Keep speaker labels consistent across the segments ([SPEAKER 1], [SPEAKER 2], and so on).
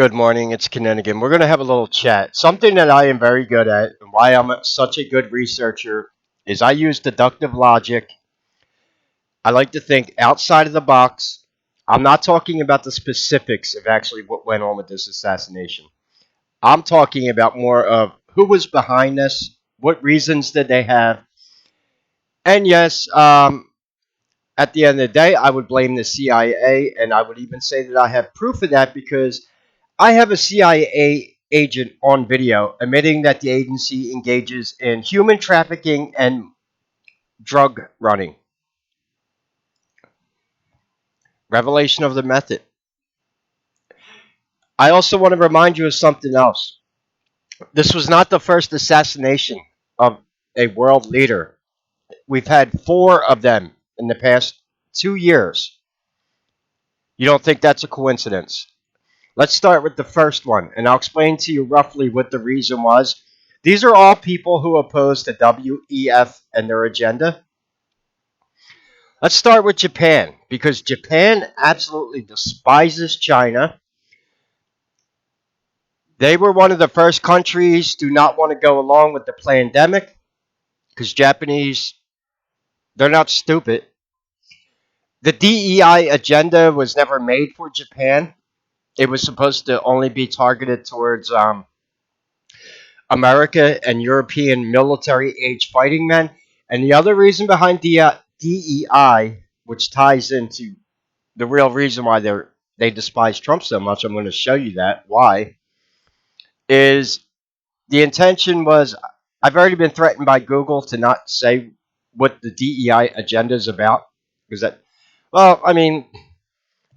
[SPEAKER 1] Good morning, it's Kinninigan. We're going to have a little chat. Something that I am very good at and why I'm such a good researcher is I use deductive logic. I like to think outside of the box. I'm not talking about the specifics of actually what went on with this assassination. I'm talking about more of who was behind this, what reasons did they have, and yes, at the end of the day, I would blame the CIA, and I would even say that I have proof of that because I have a CIA agent on video admitting that the agency engages in human trafficking and drug running. Revelation of the method. I also want to remind you of something else. This was not the first assassination of a world leader. We've had four of them in the past 2 years. You don't think that's a coincidence? Let's start with the first one, and I'll explain to you roughly what the reason was. These are all people who oppose the WEF and their agenda. Let's start with Japan, because Japan absolutely despises China. They were one of the first countries to not want to go along with the pandemic, because Japanese, they're not stupid. The DEI agenda was never made for Japan. It was supposed to only be targeted towards America and European military age fighting men. And the other reason behind DEI, which ties into the real reason why they despise Trump so much, I'm going to show you that why, is the intention was I've already been threatened by Google to not say what the DEI agenda is about because I mean,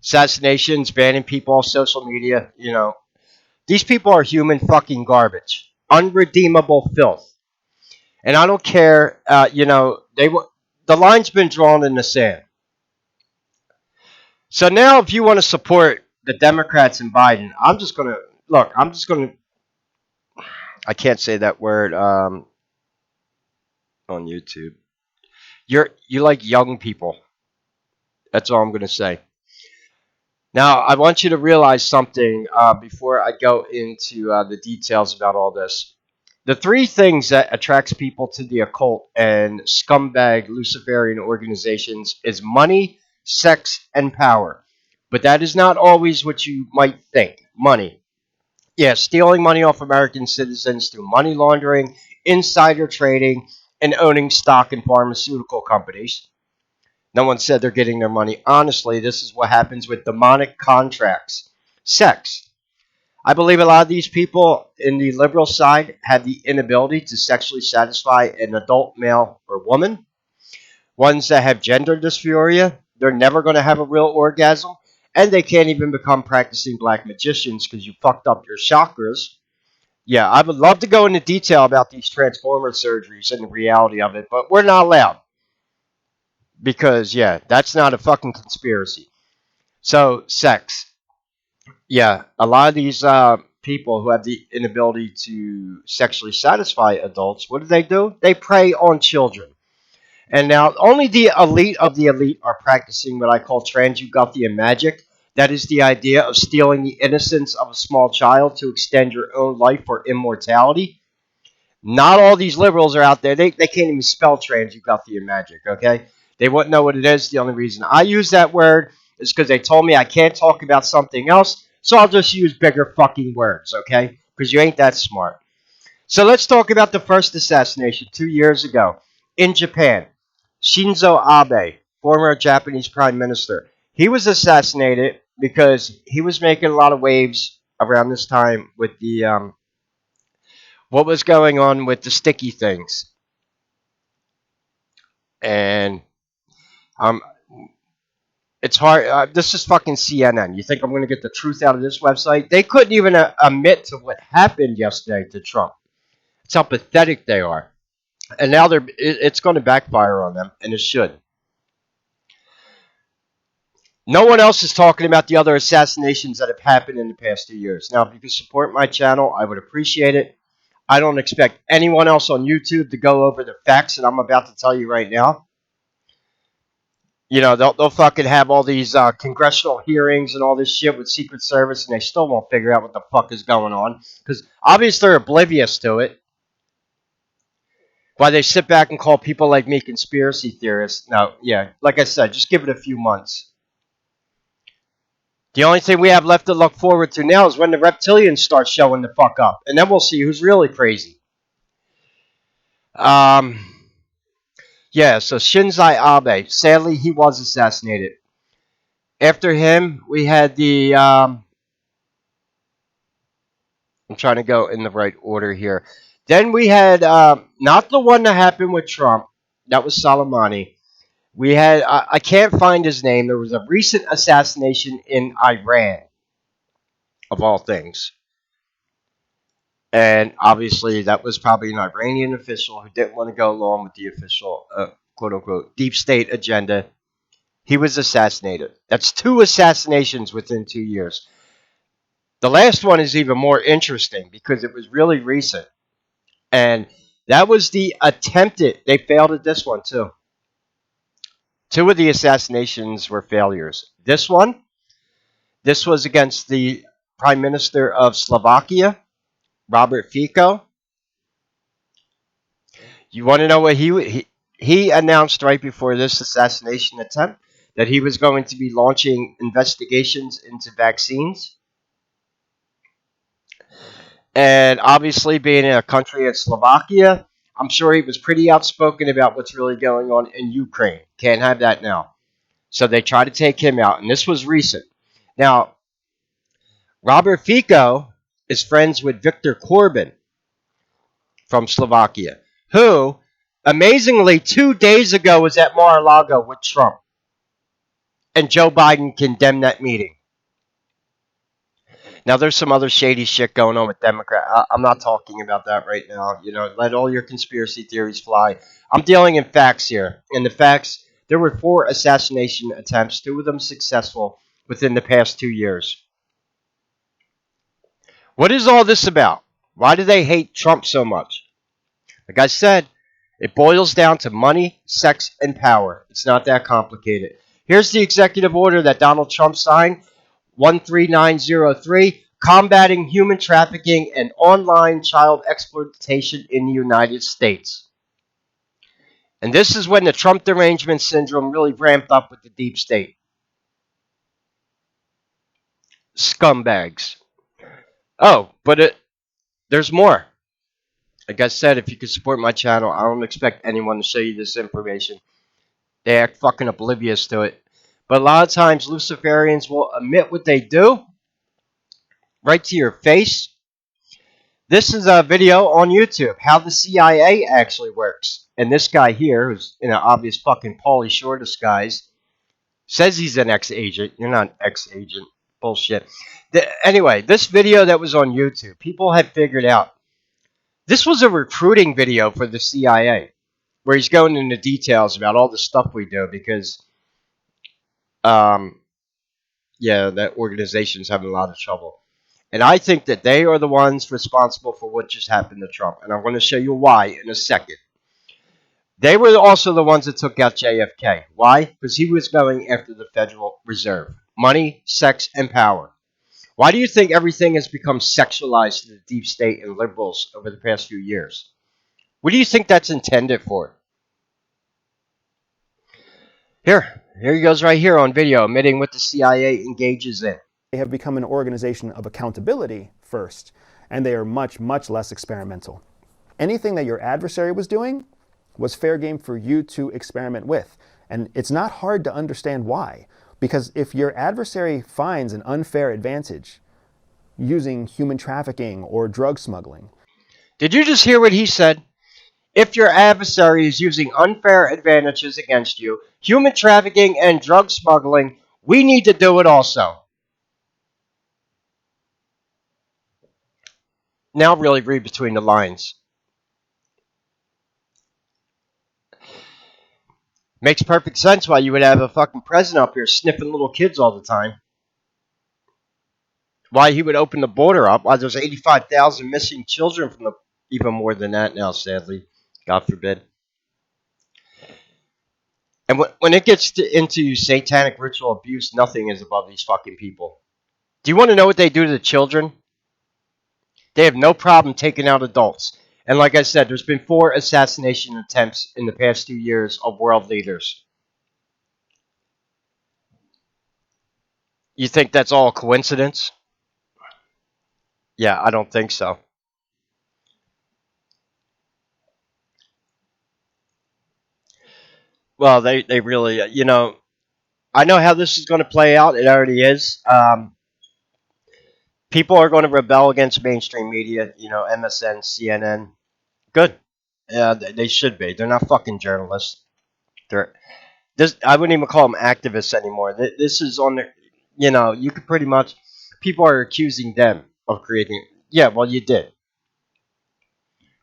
[SPEAKER 1] assassinations, banning people off social media, these people are human fucking garbage, unredeemable filth. And I don't care. The line's been drawn in the sand. So now, if you want to support the Democrats and Biden, I'm just gonna look. I'm just gonna. I can't say that word on YouTube. You like young people. That's all I'm gonna say. Now, I want you to realize something before I go into the details about all this. The three things that attracts people to the occult and scumbag Luciferian organizations is money, sex, and power. But that is not always what you might think. Money. Yeah, stealing money off American citizens through money laundering, insider trading, and owning stock in pharmaceutical companies. No one said they're getting their money. Honestly, this is what happens with demonic contracts. Sex. I believe a lot of these people in the liberal side have the inability to sexually satisfy an adult male or woman. Ones that have gender dysphoria, they're never going to have a real orgasm. And they can't even become practicing black magicians because you fucked up your chakras. Yeah, I would love to go into detail about these transformer surgeries and the reality of it, but we're not allowed. Because, yeah, that's not a fucking conspiracy. So, sex. Yeah, a lot of these people who have the inability to sexually satisfy adults, what do? They prey on children. And now, only the elite of the elite are practicing what I call transugothian magic. That is the idea of stealing the innocence of a small child to extend your own life for immortality. Not all these liberals are out there. They can't even spell transugothian magic, okay? They wouldn't know what it is. The only reason I use that word is because they told me I can't talk about something else, so I'll just use bigger fucking words, okay? Because you ain't that smart. So let's talk about the first assassination 2 years ago in Japan. Shinzo Abe, former Japanese prime minister, he was assassinated because he was making a lot of waves around this time with the what was going on with the sticky things. And um, it's hard. This is fucking CNN. You think I'm going to get the truth out of this website? They couldn't even admit to what happened yesterday to Trump. It's how pathetic they are. And now it's going to backfire on them, and it should. No one else is talking about the other assassinations that have happened in the past 2 years. Now, if you could support my channel, I would appreciate it. I don't expect anyone else on YouTube to go over the facts that I'm about to tell you right now. they'll fucking have all these congressional hearings and all this shit with Secret Service, and they still won't figure out what the fuck is going on because obviously they're oblivious to it. Why they sit back and call people like me conspiracy theorists? No, yeah, like I said, just give it a few months. The only thing we have left to look forward to now is when the reptilians start showing the fuck up, and then we'll see who's really crazy. Um, yeah, so Shinzai Abe, sadly, he was assassinated. After him, we had the. I'm trying to go in the right order here. Then we had not the one that happened with Trump. That was Soleimani. We had I can't find his name. There was a recent assassination in Iran, of all things. And obviously, that was probably an Iranian official who didn't want to go along with the official, quote unquote, deep state agenda. He was assassinated. That's 2 assassinations within 2 years. The last one is even more interesting because it was really recent. And that was the attempted, they failed at this one too. 2 of the assassinations were failures. This was against the Prime Minister of Slovakia, Robert Fico. You want to know what he announced right before this assassination attempt that he was going to be launching investigations into vaccines. And obviously, being in a country like Slovakia, I'm sure he was pretty outspoken about what's really going on in Ukraine. Can't have that now. So they tried to take him out, and this was recent. Now, Robert Fico is friends with Viktor Corbyn from Slovakia, who, amazingly, 2 days ago was at Mar-a-Lago with Trump. And Joe Biden condemned that meeting. Now, there's some other shady shit going on with Democrats. I'm not talking about that right now. Let all your conspiracy theories fly. I'm dealing in facts here. And the facts, there were 4 assassination attempts, 2 of them successful within the past 2 years. What is all this about? Why do they hate Trump so much? Like I said, it boils down to money, sex, and power. It's not that complicated. Here's the executive order that Donald Trump signed, 13903, combating human trafficking and online child exploitation in the United States. And this is when the Trump derangement syndrome really ramped up with the deep state. Scumbags. Oh, but there's more. Like I said, if you could support my channel, I don't expect anyone to show you this information. They act fucking oblivious to it. But a lot of times, Luciferians will admit what they do right to your face. This is a video on YouTube, how the CIA actually works. And this guy here, who's in an obvious fucking Pauly Shore disguise, says he's an ex-agent. You're not an ex-agent. Bullshit. Anyway, this video that was on YouTube, people had figured out. This was a recruiting video for the CIA, where he's going into details about all the stuff we do because, that organization's having a lot of trouble. And I think that they are the ones responsible for what just happened to Trump. And I'm going to show you why in a second. They were also the ones that took out JFK. Why? Because he was going after the Federal Reserve. Money, sex, and power. Why do you think everything has become sexualized to the deep state and liberals over the past few years? What do you think that's intended for? Here he goes right here on video, admitting what the CIA engages in.
[SPEAKER 2] They have become an organization of accountability first, and they are much, much less experimental. Anything that your adversary was doing was fair game for you to experiment with. And it's not hard to understand why. Because if your adversary finds an unfair advantage using human trafficking or drug smuggling.
[SPEAKER 1] Did you just hear what he said? If your adversary is using unfair advantages against you, human trafficking and drug smuggling, we need to do it also. Now really read between the lines. Makes perfect sense why you would have a fucking president up here sniffing little kids all the time. Why he would open the border up. Why there's 85,000 missing children from the... Even more than that now, sadly. God forbid. And when it gets into satanic ritual abuse, nothing is above these fucking people. Do you want to know what they do to the children? They have no problem taking out adults. And like I said, there's been 4 assassination attempts in the past 2 years of world leaders. You think that's all a coincidence? Yeah, I don't think so. Well, they really, I know how this is going to play out. It already is. People are going to rebel against mainstream media, MSN, CNN. Good. Yeah, they should be. They're not fucking journalists. They're this. I wouldn't even call them activists anymore. This is on their. You could pretty much. People are accusing them of creating. Yeah, well, you did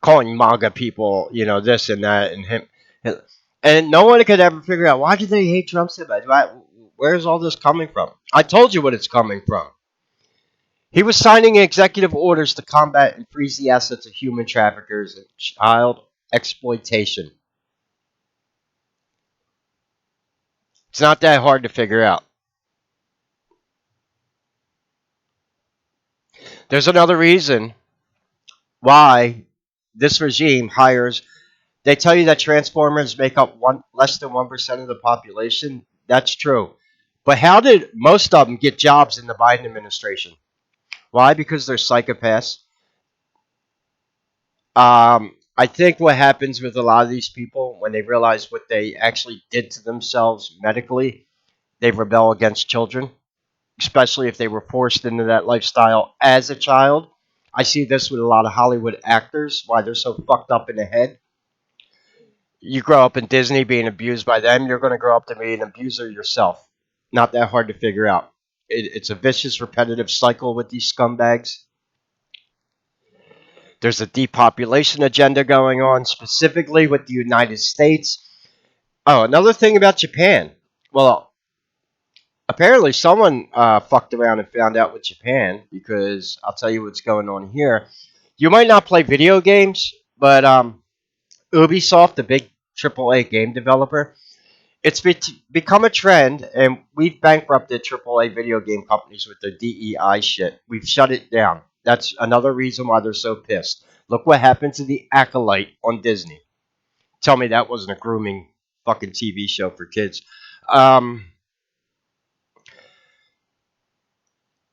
[SPEAKER 1] calling MAGA people, this and that and him, and no one could ever figure out why do they hate Trump so bad. Where's all this coming from? I told you what it's coming from. He was signing executive orders to combat and freeze the assets of human traffickers and child exploitation. It's not that hard to figure out. There's another reason why this regime hires. They tell you that transformers make up less than 1% of the population. That's true. But how did most of them get jobs in the Biden administration? Why? Because they're psychopaths. I think what happens with a lot of these people when they realize what they actually did to themselves medically, they rebel against children, especially if they were forced into that lifestyle as a child. I see this with a lot of Hollywood actors, why they're so fucked up in the head. You grow up in Disney being abused by them, you're going to grow up to be an abuser yourself. Not that hard to figure out. It's a vicious, repetitive cycle with these scumbags. There's a depopulation agenda going on, specifically with the United States. Oh, another thing about Japan. Well, apparently someone fucked around and found out with Japan because I'll tell you what's going on here. You might not play video games, but Ubisoft, the big AAA game developer, it's become a trend, and we've bankrupted AAA video game companies with their DEI shit. We've shut it down. That's another reason why they're so pissed. Look what happened to the Acolyte on Disney. Tell me that wasn't a grooming fucking TV show for kids. Um,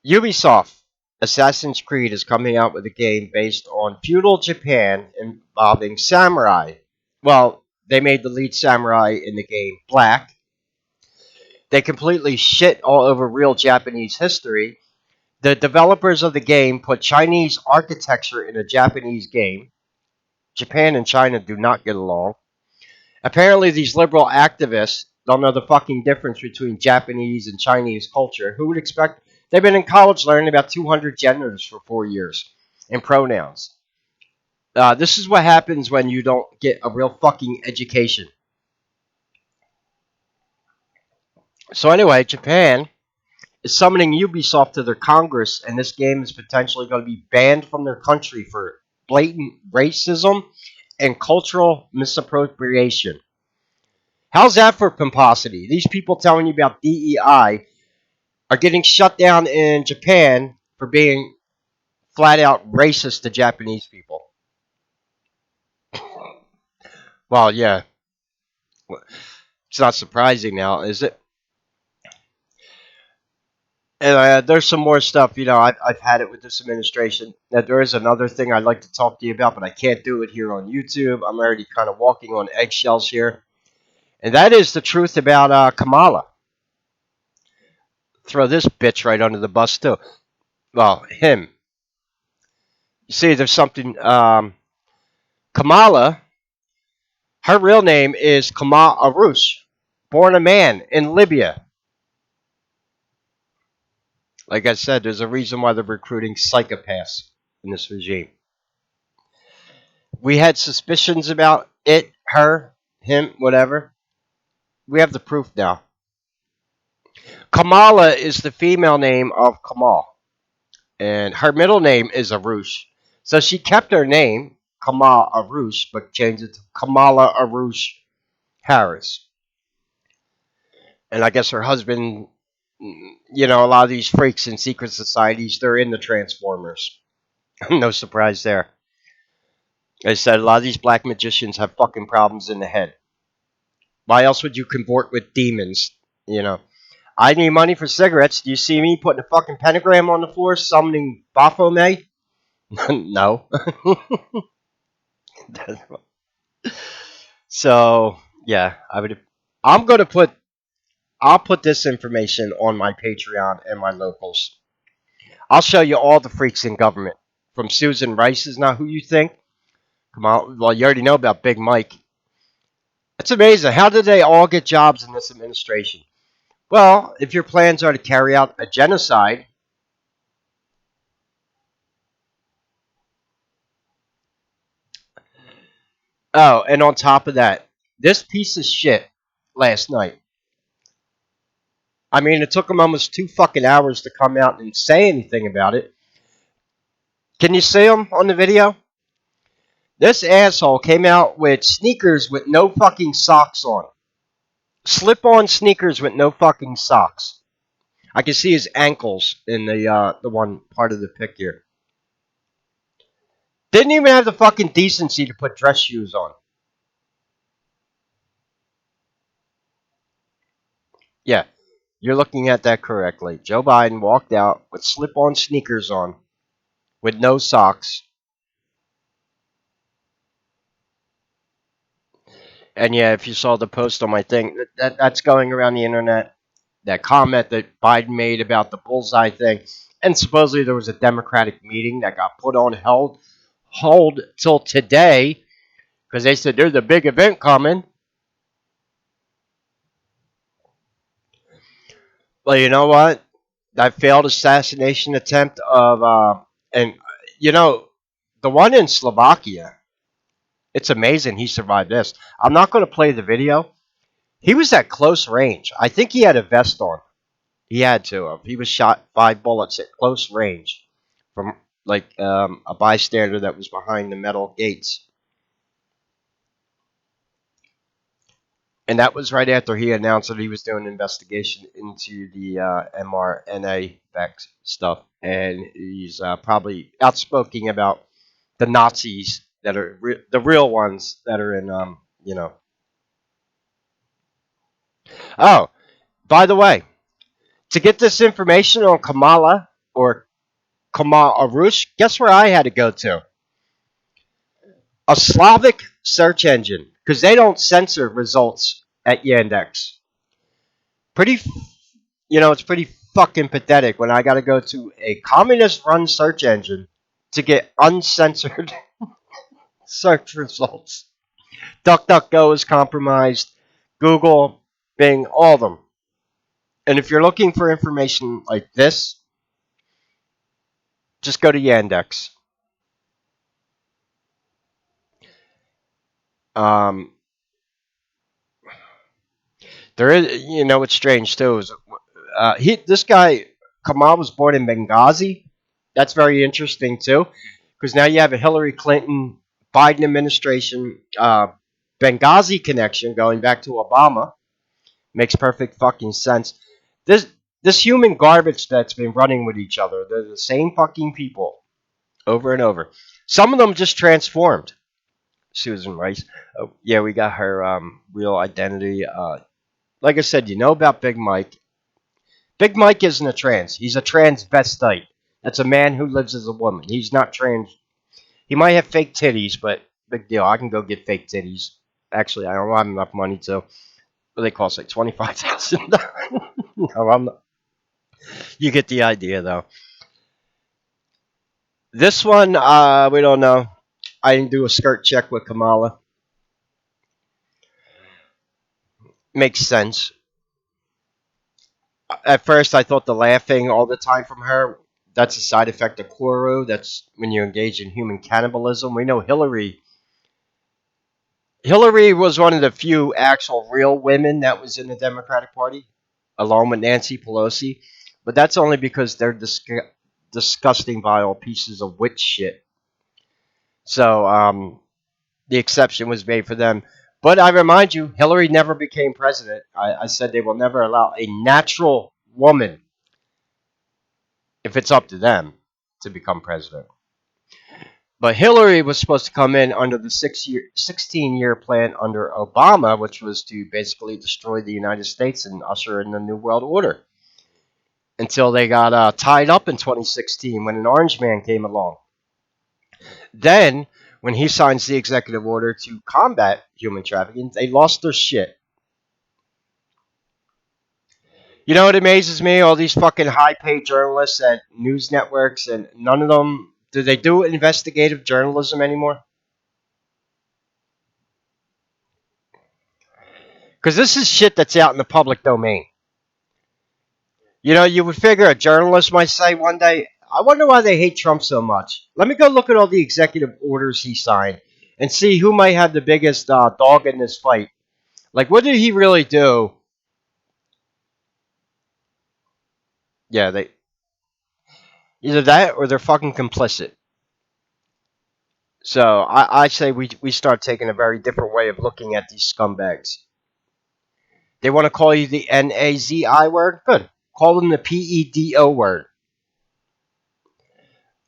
[SPEAKER 1] Ubisoft, Assassin's Creed is coming out with a game based on feudal Japan involving samurai. Well, they made the lead samurai in the game black. They completely shit all over real Japanese history. The developers of the game put Chinese architecture in a Japanese game. Japan and China do not get along. Apparently, these liberal activists don't know the fucking difference between Japanese and Chinese culture. Who would expect? They've been in college learning about 200 genders for 4 years and pronouns. This is what happens when you don't get a real fucking education. So, anyway, Japan is summoning Ubisoft to their Congress, and this game is potentially going to be banned from their country for blatant racism and cultural misappropriation. How's that for pomposity? These people telling you about DEI are getting shut down in Japan for being flat out racist to Japanese people. Well, yeah, it's not surprising now, is it? And there's some more stuff, I've had it with this administration. Now, there is another thing I'd like to talk to you about, but I can't do it here on YouTube. I'm already kind of walking on eggshells here. And that is the truth about Kamala. Throw this bitch right under the bus, too. Well, him. You see, there's something. Kamala, her real name is Kamal Aroush, born a man in Libya. Like I said, there's a reason why they're recruiting psychopaths in this regime. We had suspicions about it, her, him, whatever. We have the proof now. Kamala is the female name of Kamal, and her middle name is Aroush. So she kept her name, Kamal Aroush, but changed it to Kamala Aroush Harris. And I guess her husband, a lot of these freaks in secret societies, they're in the Transformers. No surprise there. I said a lot of these black magicians have fucking problems in the head. Why else would you comport with demons? You know, I need money for cigarettes. Do you see me putting a fucking pentagram on the floor, summoning Baphomet? No. So yeah, I would. I'm gonna put. I'll put this information on my Patreon and my locals. I'll show you all the freaks in government. From Susan Rice is not who you think. Come on. Well, you already know about Big Mike. It's amazing. How did they all get jobs in this administration? Well, if your plans are to carry out a genocide, oh, and on top of that, this piece of shit last night. I mean, it took him almost 2 fucking hours to come out and say anything about it. Can you see him on the video? This asshole came out with sneakers with no fucking socks on. Slip on sneakers with no fucking socks. I can see his ankles in the one part of the picture. Didn't even have the fucking decency to put dress shoes on. Yeah, you're looking at that correctly. Joe Biden walked out with slip on sneakers on with no socks. And yeah, if you saw the post on my thing, that's going around the internet. That comment that Biden made about the bullseye thing, and supposedly there was a Democratic meeting that got put on hold till today because they said there's a big event coming. Well, you know what? That failed assassination attempt of and you know the one in Slovakia. It's amazing he survived this. I'm not going to play the video. He was at close range. I think he had a vest on. He had to have. He was shot 5 bullets at close range from like a bystander that was behind the metal gates. And that was right after he announced that he was doing an investigation into the mRNA vax stuff. And he's probably outspoken about the Nazis that are the real ones that are in. Oh, by the way, to get this information on Kamala or Kamal Arush, guess where I had to go to? A Slavic search engine because they don't censor results at Yandex. Pretty, it's pretty fucking pathetic when I got to go to a communist-run search engine to get uncensored search results. DuckDuckGo is compromised. Google, Bing, all of them. And if you're looking for information like this, just go to Yandex. Um, there is, what's strange too is this guy Kamal was born in Benghazi. That's very interesting too, because now you have a Hillary Clinton Biden administration Benghazi connection going back to Obama. Makes perfect fucking sense. This this human garbage that's been running with each other. They're the same fucking people over and over. Some of them just transformed. Susan Rice. Oh, yeah, we got her real identity. Like I said, you know about Big Mike. Big Mike isn't a trans. He's a transvestite. That's a man who lives as a woman. He's not trans. He might have fake titties, but big deal. I can go get fake titties. Actually, I don't have enough money to. What they cost like 25,000. No, I'm not. You get the idea, though. This one, we don't know. I didn't do a skirt check with Kamala. Makes sense. At first, I thought the laughing all the time from her, that's a side effect of Kuru. That's when you engage in human cannibalism. We know Hillary was one of the few actual real women that was in the Democratic Party, along with Nancy Pelosi. But that's only because they're disgusting, vile pieces of witch shit. So the exception was made for them. But I remind you, Hillary never became president. I said they will never allow a natural woman, if it's up to them, to become president. But Hillary was supposed to come in under the 16-year plan under Obama, which was to basically destroy the United States and usher in the New World Order. Until they got tied up in 2016 when an orange man came along. Then, when he signs the executive order to combat human trafficking, they lost their shit. You know what amazes me? All these fucking high-paid journalists at news networks, and none of them do they do investigative journalism anymore? Because this is shit that's out in the public domain. You know, you would figure a journalist might say one day, I wonder why they hate Trump so much. Let me go look at all the executive orders he signed and see who might have the biggest dog in this fight. Like, what did he really do? Yeah, they either that or they're fucking complicit. So I say we start taking a very different way of looking at these scumbags. They want to call you the NAZI word? Good. Call them the PEDO word.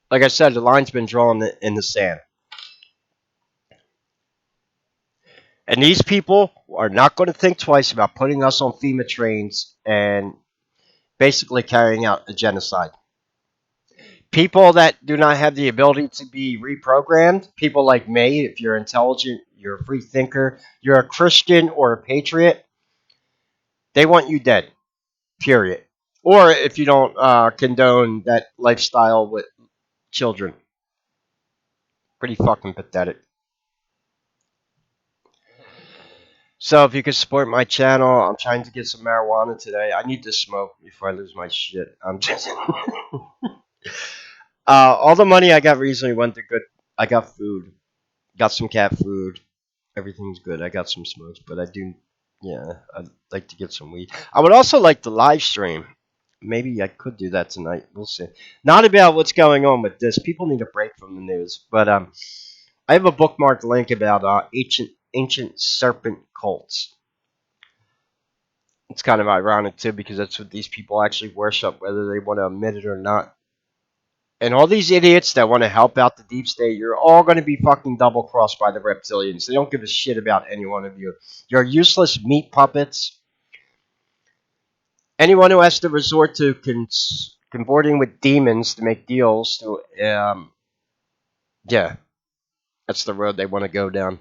[SPEAKER 1] Like I said, the line's been drawn in the sand. And these people are not going to think twice about putting us on FEMA trains and basically carrying out a genocide. People that do not have the ability to be reprogrammed, people like me, if you're intelligent, you're a free thinker, you're a Christian or a patriot, they want you dead, period. Or if you don't condone that lifestyle with children. Pretty fucking pathetic. So if you could support my channel, I'm trying to get some marijuana today. I need to smoke before I lose my shit. I'm just all the money I got recently went to good. I got food, got some cat food. Everything's good. I got some smokes, but I do, yeah, I'd like to get some weed. I would also like to live stream. Maybe I could do that tonight. We'll see. Not about what's going on with this. People need a break from the news, but I have a bookmarked link about ancient serpent cults. It's kind of ironic too because that's what these people actually worship, whether they want to admit it or not. And all these idiots that want to help out the deep state, you're all going to be fucking double crossed by the reptilians. They don't give a shit about any one of you. You're useless meat puppets. Anyone who has to resort to convorting with demons to make deals, to yeah, that's the road they want to go down.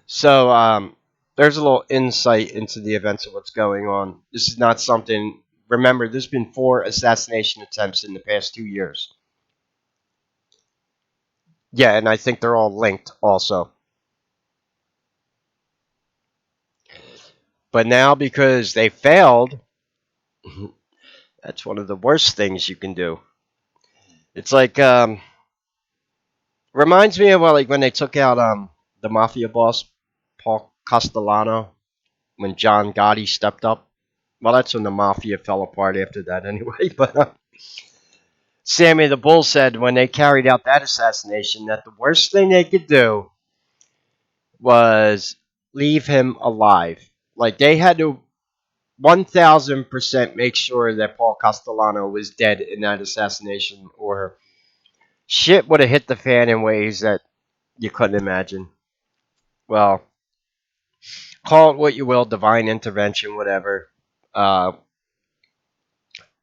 [SPEAKER 1] So there's a little insight into the events of what's going on. This is not something. Remember, there's been 4 assassination attempts in the past 2 years. Yeah, and I think they're all linked also. But now, because they failed, that's one of the worst things you can do. It's like reminds me of like when they took out the mafia boss Paul Castellano when John Gotti stepped up. Well, that's when the mafia fell apart after that, anyway. But Sammy the Bull said when they carried out that assassination that the worst thing they could do was leave him alive. Like they had to 1000% make sure that Paul Castellano was dead in that assassination, or shit would have hit the fan in ways that you couldn't imagine. Well, call it what you will, divine intervention, whatever. Uh,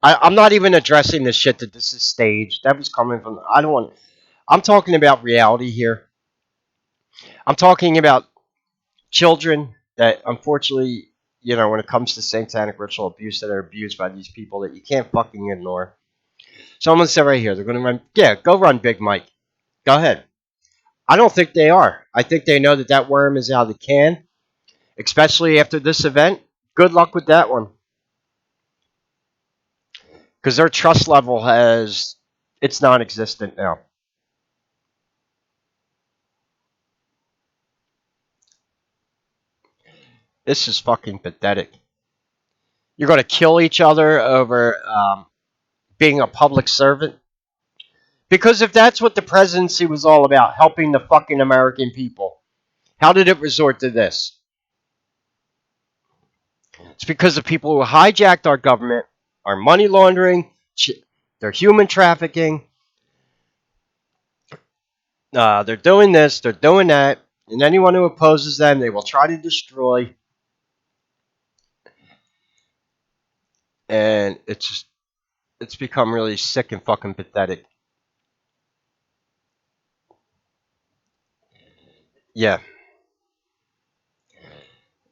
[SPEAKER 1] I'm not even addressing the shit that this is staged. That was coming from. I don't want. I'm talking about reality here. I'm talking about children that, unfortunately, you know, when it comes to satanic ritual abuse, that are abused by these people that you can't fucking ignore. So I'm gonna say right here, they're gonna run. Yeah, go run, Big Mike. Go ahead. I don't think they are. I think they know that that worm is out of the can, especially after this event. Good luck with that one, because their trust level has it's non-existent now. This is fucking pathetic. You're going to kill each other over being a public servant, Because if that's what the presidency was all about, helping the fucking American people, how did it resort to this? It's because of people who hijacked our government, our money laundering, their human trafficking. They're doing this, they're doing that, and anyone who opposes them, they will try to destroy. And it's become really sick and fucking pathetic. Yeah,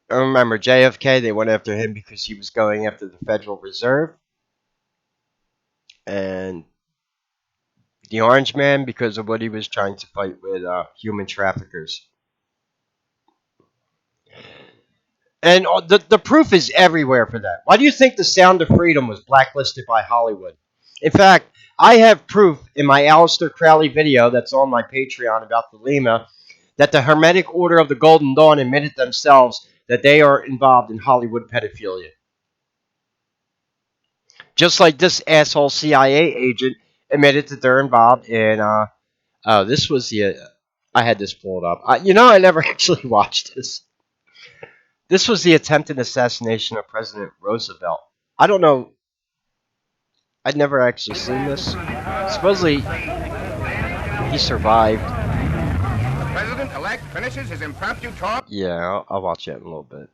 [SPEAKER 1] I remember JFK. They went after him because he was going after the Federal Reserve, and the Orange Man because of what he was trying to fight with human traffickers. And the proof is everywhere for that. Why do you think The Sound of Freedom was blacklisted by Hollywood? In fact, I have proof in my Aleister Crowley video that's on my Patreon about the Lima that the Hermetic Order of the Golden Dawn admitted themselves that they are involved in Hollywood pedophilia. Just like this asshole CIA agent admitted that they're involved in. Oh, this was the. I had this pulled up. I never actually watched this. This was the attempted assassination of President Roosevelt. I don't know. I'd never actually seen this. Supposedly, he survived.
[SPEAKER 3] The president-elect finishes his impromptu talk.
[SPEAKER 1] Yeah, I'll watch it in a little bit.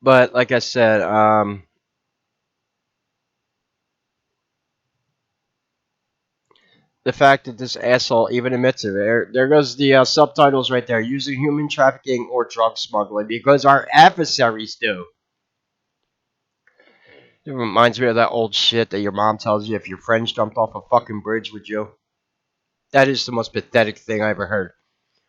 [SPEAKER 1] But like I said, the fact that this asshole even admits it. There goes the subtitles right there. Using human trafficking or drug smuggling because our adversaries do. It reminds me of that old shit that your mom tells you if your friends jumped off a fucking bridge with you. That is the most pathetic thing I ever heard.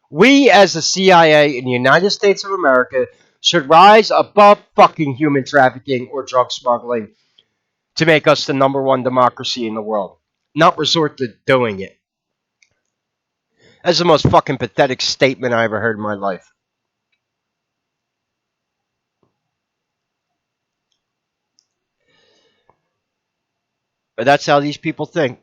[SPEAKER 1] We, as the CIA in the United States of America, should rise above fucking human trafficking or drug smuggling to make us the number one democracy in the world. Not resort to doing it. That's the most fucking pathetic statement I ever heard in my life. But that's how these people think.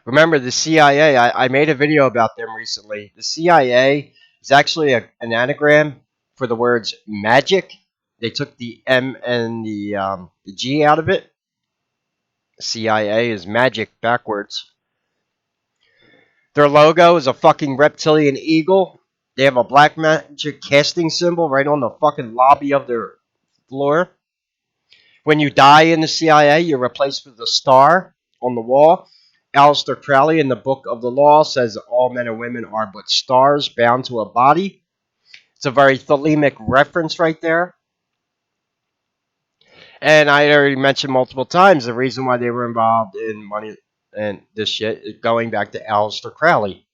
[SPEAKER 1] Remember, the CIA, I made a video about them recently. The CIA is actually an anagram for the words magic. They took the M and the G out of it. CIA is magic backwards. Their logo is a fucking reptilian eagle. They have a black magic casting symbol right on the fucking lobby of their floor. When you die in the CIA, you're replaced with a star on the wall. Aleister Crowley in the Book of the Law says all men and women are but stars bound to a body. It's a very thelemic reference right there. And I already mentioned multiple times the reason why they were involved in money and this shit is going back to Aleister Crowley.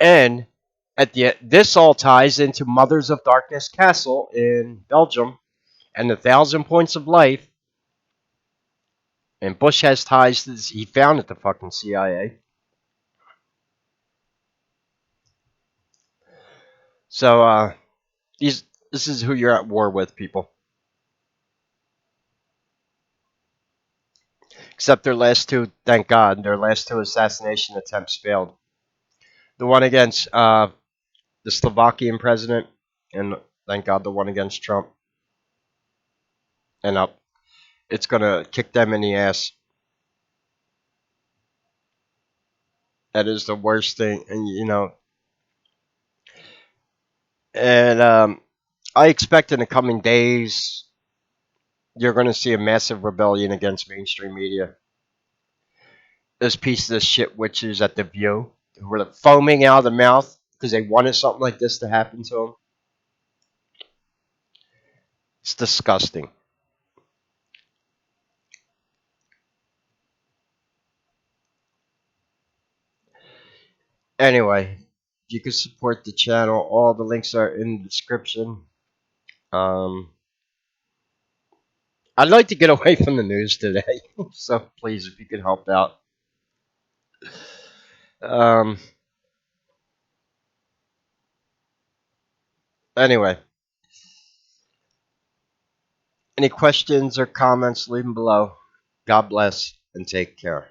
[SPEAKER 1] And this all ties into Mothers of Darkness Castle in Belgium and the Thousand Points of Life. And Bush has ties to this. He founded the fucking CIA. So this is who you're at war with, people. Except their last two, thank God, their last two assassination attempts failed. The one against the Slovakian president, and thank God the one against Trump. And it's gonna kick them in the ass. That is the worst thing, and and I expect in the coming days you're going to see a massive rebellion against mainstream media. Those pieces of shit witches at the View who were foaming out of the mouth because they wanted something like this to happen to them. It's disgusting. Anyway, you can support the channel. All the links are in the description. Um, I'd like to get away from the news today, so please, if you could help out. Um, Anyway, any questions or comments, leave them below. God bless and take care.